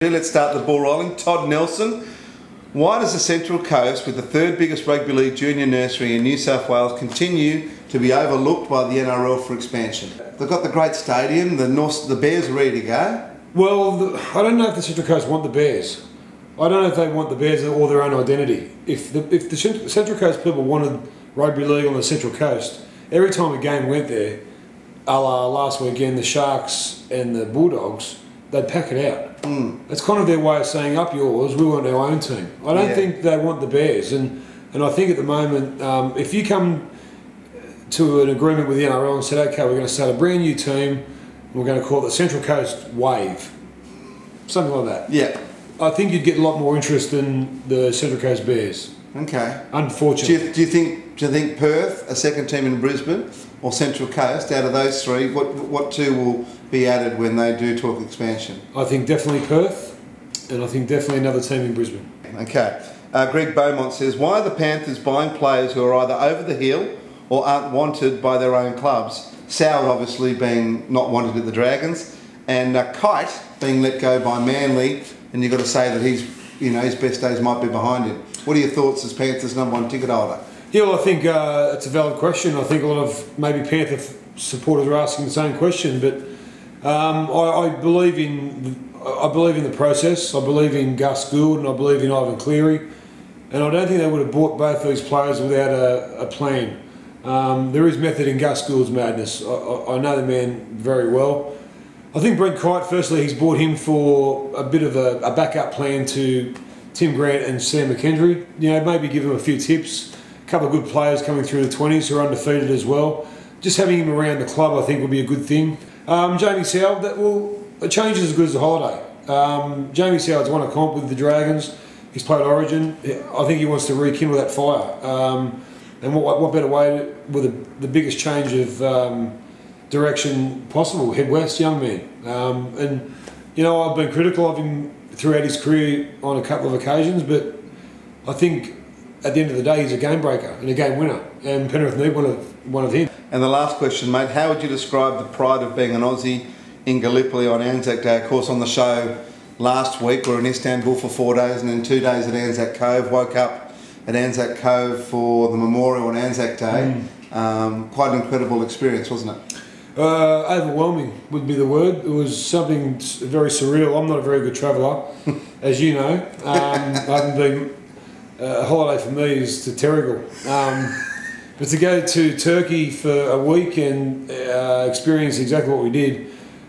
Let's start the ball rolling. Todd Nelson, why does the Central Coast, with the third biggest rugby league junior nursery in New South Wales, continue to be overlooked by the NRL for expansion? They've got the great stadium, the Bears are ready to go. Well, I don't know if the Central Coast want the Bears. I don't know if they want the Bears or their own identity. If the Central Coast people wanted rugby league on the Central Coast, every time a game went there, a la last weekend, the Sharks and the Bulldogs, they'd pack it out. It's kind of their way of saying, up yours, we want our own team. I don't think they want the Bears. And I think at the moment, if you come to an agreement with the NRL and said, okay, we're going to start a brand new team, we're going to call it the Central Coast Wave, something like that. Yeah. I think you'd get a lot more interest in the Central Coast Bears. Okay. Unfortunately. Do you think Perth, a second team in Brisbane, or Central Coast, out of those three, what two will be added when they do talk expansion? I think definitely Perth, and I think definitely another team in Brisbane. Okay. Greg Beaumont says, why are the Panthers buying players who are either over the hill or aren't wanted by their own clubs? Soward obviously being not wanted at the Dragons, and Kite being let go by Manly, and you've got to say that his best days might be behind him. What are your thoughts as Panthers' #1 ticket holder? Yeah, well, I think it's a valid question. I think a lot of maybe Panther supporters are asking the same question, but I believe in the process. I believe in Gus Gould and I believe in Ivan Cleary, and I don't think they would have bought both these players without a plan. There is method in Gus Gould's madness. I know the man very well. I think Brent Kite, firstly, he's bought him for a bit of a backup plan to Tim Grant and Sam McKendry. You know, maybe give him a few tips. A couple of good players coming through the 20s who are undefeated as well. Just having him around the club, I think, would be a good thing. Jamie Soward, a change is as good as a holiday. Jamie Soward's won a comp with the Dragons. He's played Origin. I think he wants to rekindle that fire. And what better way with the biggest change of direction possible? Head west, young man. And you know, I've been critical of him throughout his career on a couple of occasions, but I think at the end of the day, he's a game breaker and a game winner, and Penrith need one of him. And the last question, mate, how would you describe the pride of being an Aussie in Gallipoli on Anzac Day? Of course, on the show last week, we were in Istanbul for 4 days and then 2 days at Anzac Cove. Woke up at Anzac Cove for the memorial on Anzac Day. Quite an incredible experience, wasn't it? Overwhelming would be the word. It was something very surreal. I'm not a very good traveller, as you know. I haven't been. A holiday for me is to Terrigal. But to go to Turkey for a week and experience exactly what we did,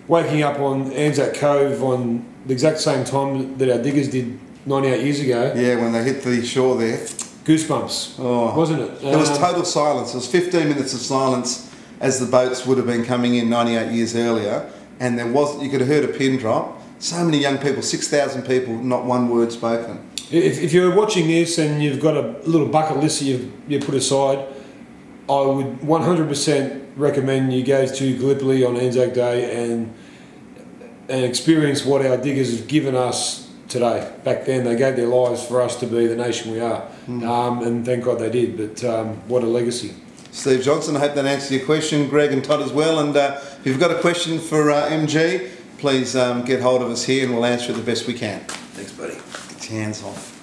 waking up on Anzac Cove on the exact same time that our diggers did 98 years ago. Yeah, when they hit the shore there. Goosebumps, wasn't it? There was total silence. There was 15 minutes of silence as the boats would have been coming in 98 years earlier, and you could have heard a pin drop. So many young people, 6,000 people, not one word spoken. If you're watching this and you've got a little bucket list that you put aside, I would 100% recommend you go to Gallipoli on Anzac Day and experience what our diggers have given us today. Back then, they gave their lives for us to be the nation we are, and thank God they did. But what a legacy. Steve Johnson, I hope that answers your question. Greg and Todd as well. And if you've got a question for MG, please get hold of us here and we'll answer it the best we can. Thanks, buddy. Get your hands off.